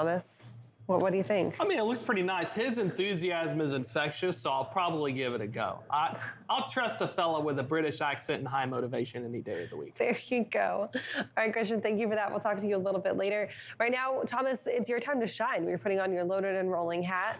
Thomas, what do you think? I mean, it looks pretty nice. His enthusiasm is infectious, so I'll probably give it a go. I'll trust a fella with a British accent and high motivation any day of the week. There you go. All right, Christian, thank you for that. We'll talk to you a little bit later. Right now, Thomas, it's your time to shine. We're putting on your loaded and rolling hat.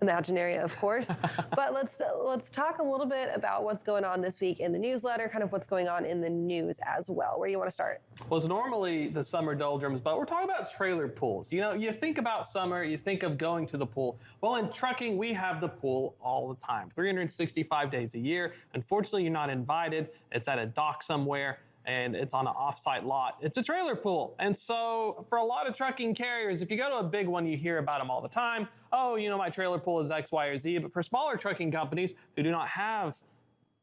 Imaginary, of course. But let's talk a little bit about what's going on this week in the newsletter, kind of what's going on in the news as well. Where do you want to start? Well, it's normally the summer doldrums, but we're talking about trailer pools. You know, you think about summer, you think of going to the pool. Well, in trucking, we have the pool all the time, 365 days a year. Unfortunately, you're not invited. It's at a dock somewhere, and it's on an off-site lot. It's a trailer pool. And so for a lot of trucking carriers, if you go to a big one, you hear about them all the time. Oh, you know, my trailer pool is X, Y, or Z. But for smaller trucking companies who do not have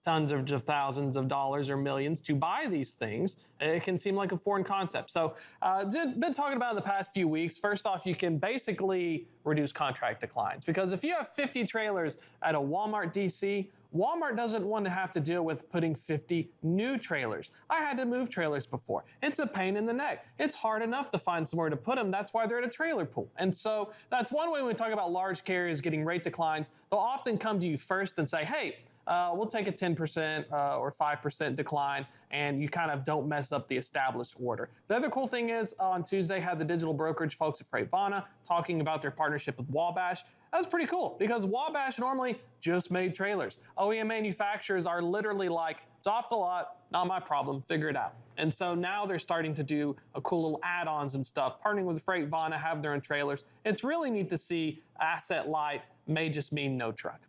tons of thousands of dollars or millions to buy these things, it can seem like a foreign concept. So been talking about it in the past few weeks. First off, you can basically reduce contract declines, because if you have 50 trailers at a Walmart DC, Walmart doesn't want to have to deal with putting 50 new trailers. I had to move trailers before. It's a pain in the neck. It's hard enough to find somewhere to put them. That's why they're at a trailer pool. And so that's one way when we talk about large carriers getting rate declines. They'll often come to you first and say, hey, we'll take a 10% or 5% decline, and you kind of don't mess up the established order. The other cool thing is, on Tuesday, had the digital brokerage folks at Freightvana talking about their partnership with Wabash. That was pretty cool, because Wabash normally just made trailers. OEM manufacturers are literally like, it's off the lot, not my problem, figure it out. And so now they're starting to do a cool little add-ons and stuff, partnering with Freightvana, have their own trailers. It's really neat to see asset light may just mean no truck.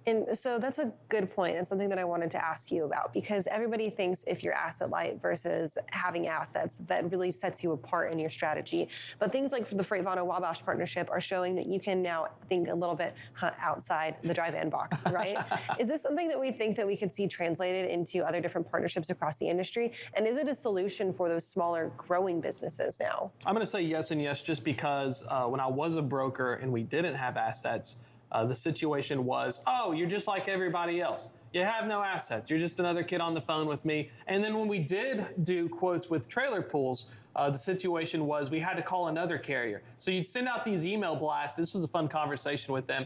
And so that's a good point, and something that I wanted to ask you about, because everybody thinks if you're asset light versus having assets, that really sets you apart in your strategy. But things like the Freightvana Wabash partnership are showing that you can now think a little bit outside the dry van box, right? Is this something that we think that we could see translated into other different partnerships across the industry? And is it a solution for those smaller growing businesses now? I'm going to say yes and yes, just because when I was a broker and we didn't have assets, the situation was, oh, you're just like everybody else. You have no assets. You're just another kid on the phone with me. And then when we did do quotes with trailer pools, the situation was we had to call another carrier. So you'd send out these email blasts. This was a fun conversation with them.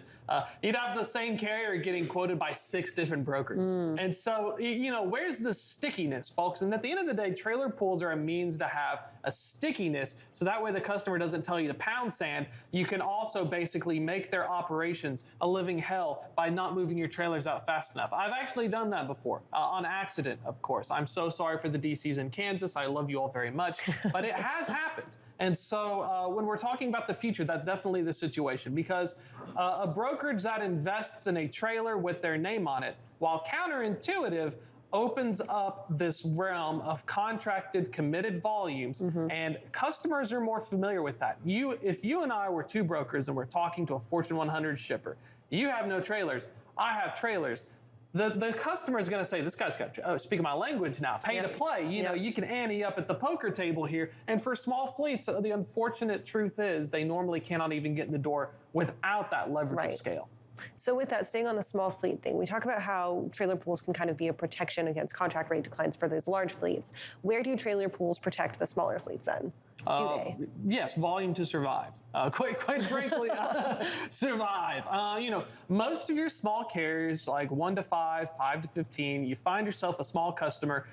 You'd have the same carrier getting quoted by 6 different brokers. And so, you know, where's the stickiness, folks? And at the end of the day, trailer pools are a means to have a stickiness, so that way the customer doesn't tell you to pound sand. You can also basically make their operations a living hell by not moving your trailers out fast enough. I've actually done that before, on accident, of course. I'm so sorry for the DCs in Kansas. I love you all very much, but it has happened. And so when we're talking about the future, that's definitely the situation, because a brokerage that invests in a trailer with their name on it, while counterintuitive, opens up this realm of contracted, committed volumes, and customers are more familiar with that. If you and I were 2 brokers and we're talking to a Fortune 100 shipper, you have no trailers, I have trailers. The customer is going to say, this guy's got, speaking my language now, pay to play. You know, you can ante up at the poker table here. And for small fleets, the unfortunate truth is they normally cannot even get in the door without that leverage of scale. So with that, staying on the small fleet thing, we talk about how trailer pools can kind of be a protection against contract rate declines for those large fleets. Where do trailer pools protect the smaller fleets then? Do they? Yes, volume to survive. Quite frankly, survive. You know, most of your small carriers, like 1 to 5, 5 to 15, you find yourself a small customer,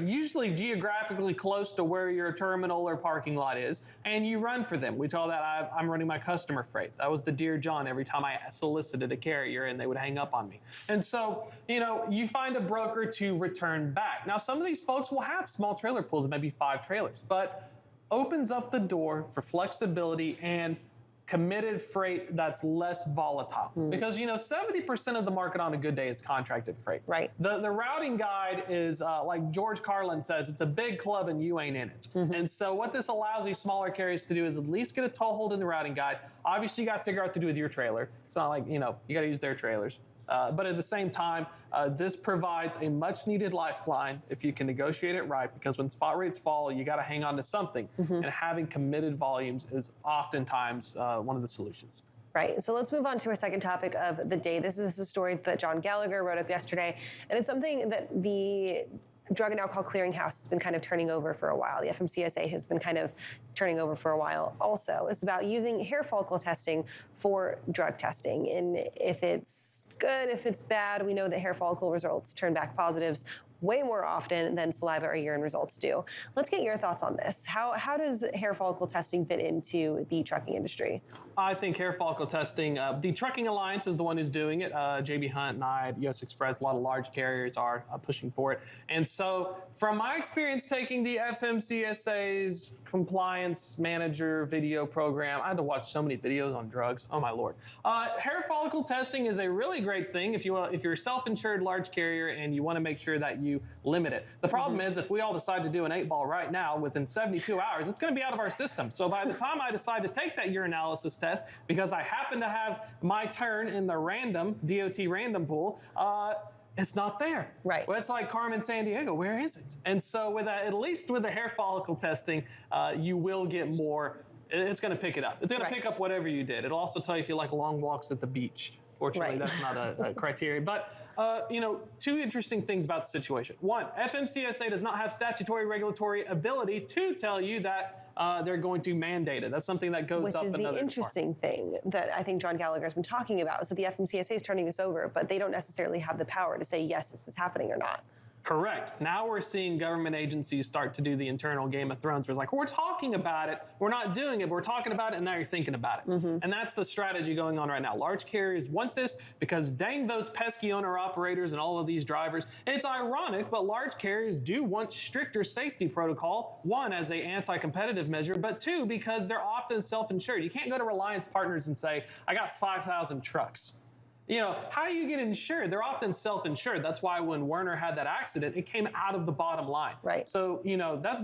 usually geographically close to where your terminal or parking lot is, and you run for them. We call that I'm running my customer freight. That was the Dear John every time I solicited a carrier and they would hang up on me. And so, you know, you find a broker to return back. Now, some of these folks will have small trailer pools, maybe 5 trailers, but opens up the door for flexibility and committed freight that's less volatile. Because, you know, 70% of the market on a good day is contracted freight. Right. The routing guide is, like George Carlin says, it's a big club and you ain't in it. And so what this allows these smaller carriers to do is at least get a toehold in the routing guide. Obviously, you got to figure out what to do with your trailer. It's not like, you know, you got to use their trailers. But at the same time, this provides a much needed lifeline if you can negotiate it right, because when spot rates fall, you got to hang on to something. And having committed volumes is oftentimes one of the solutions. Right. So let's move on to our second topic of the day. This is a story that John Gallagher wrote up yesterday, and it's something that the Drug and Alcohol Clearinghouse has been kind of turning over for a while. The FMCSA has been kind of turning over for a while also. It's about using hair follicle testing for drug testing. And if it's good, if it's bad, we know that hair follicle results turn back positives way more often than saliva or urine results do. Let's get your thoughts on this. How does hair follicle testing fit into the trucking industry? I think hair follicle testing, the Trucking Alliance is the one who's doing it. JB Hunt and I at US Express, a lot of large carriers are pushing for it. And so from my experience taking the FMCSA's compliance manager video program, I had to watch so many videos on drugs. Oh my Lord. Hair follicle testing is a really great thing if you're a self-insured large carrier and you want to make sure that you limit it. The problem is if we all decide to do an 8-ball right now within 72 hours, it's going to be out of our system. So by the time I decide to take that urinalysis test, because I happen to have my turn in the random DOT random pool, it's not there. Right. Well, it's like Carmen San Diego. Where is it? And so with at least with the hair follicle testing, you will get more. It's going to pick it up. It's going to pick up whatever you did. It'll also tell you if you like long walks at the beach. Fortunately, that's not a criteria. But, two interesting things about the situation. One, FMCSA does not have statutory regulatory ability to tell you that they're going to mandate it. That's something that goes up another Which is the interesting thing that I think John Gallagher has been talking about, is that the FMCSA is turning this over, but they don't necessarily have the power to say, yes, this is happening or not. Correct. Now we're seeing government agencies start to do the internal Game of Thrones where it's like, we're talking about it, we're not doing it, but we're talking about it, and now you're thinking about it. And that's the strategy going on right now. Large carriers want this because dang those pesky owner-operators and all of these drivers. And it's ironic, but large carriers do want stricter safety protocol, one, as an anti-competitive measure, but two, because they're often self-insured. You can't go to Reliance Partners and say, I got 5,000 trucks. How do you get insured? They're often self-insured. That's why when Werner had that accident, it came out of the bottom line. Right. So,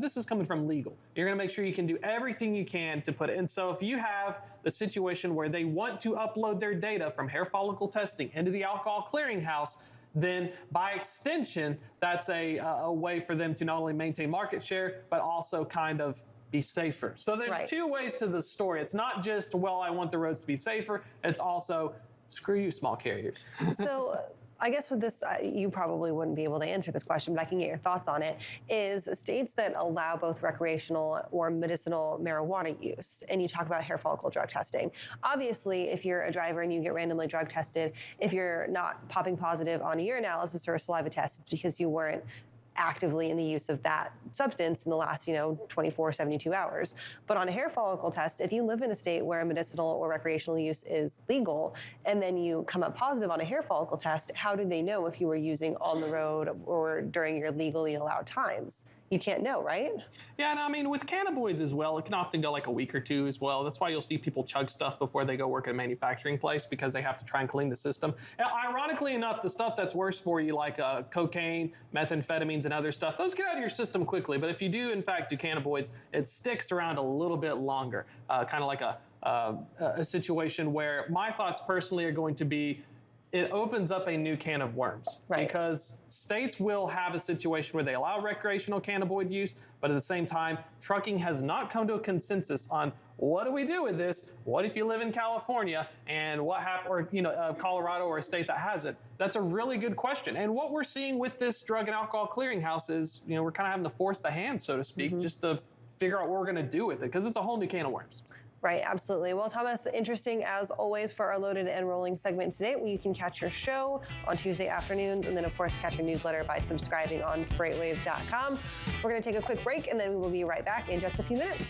this is coming from legal. You're going to make sure you can do everything you can to put it. And so if you have the situation where they want to upload their data from hair follicle testing into the alcohol clearinghouse, then by extension, that's a way for them to not only maintain market share, but also kind of be safer. So there's two ways to the story. It's not just, well, I want the roads to be safer. It's also, screw you, small carriers. So I guess with this, you probably wouldn't be able to answer this question, but I can get your thoughts on it, is states that allow both recreational or medicinal marijuana use, and you talk about hair follicle drug testing. Obviously, if you're a driver and you get randomly drug tested, if you're not popping positive on a urinalysis or a saliva test, it's because you weren't actively in the use of that substance in the last, 24, 72 hours. But on a hair follicle test, if you live in a state where medicinal or recreational use is legal, and then you come up positive on a hair follicle test, how do they know if you were using on the road or during your legally allowed times? You can't know, right? Yeah, and I mean, with cannabinoids as well, it can often go like a week or two as well. That's why you'll see people chug stuff before they go work at a manufacturing place, because they have to try and clean the system. And ironically enough, the stuff that's worse for you, like cocaine, methamphetamines, and other stuff, those get out of your system quickly. But if you do, in fact, do cannabinoids, it sticks around a little bit longer, kind of like a situation where my thoughts personally are going to be, it opens up a new can of worms. Right. Because states will have a situation where they allow recreational cannabinoid use, but at the same time, trucking has not come to a consensus on what do we do with this? What if you live in California and what happens, or Colorado or a state that has it? That's a really good question. And what we're seeing with this drug and alcohol clearinghouse is, we're kind of having to force the hand, so to speak, just to figure out what we're going to do with it, because it's a whole new can of worms. Right, absolutely. Well, Thomas, interesting as always for our Loaded and Rolling segment today. You can catch your show on Tuesday afternoons, and then, of course, catch your newsletter by subscribing on freightwaves.com. We're going to take a quick break, and then we will be right back in just a few minutes.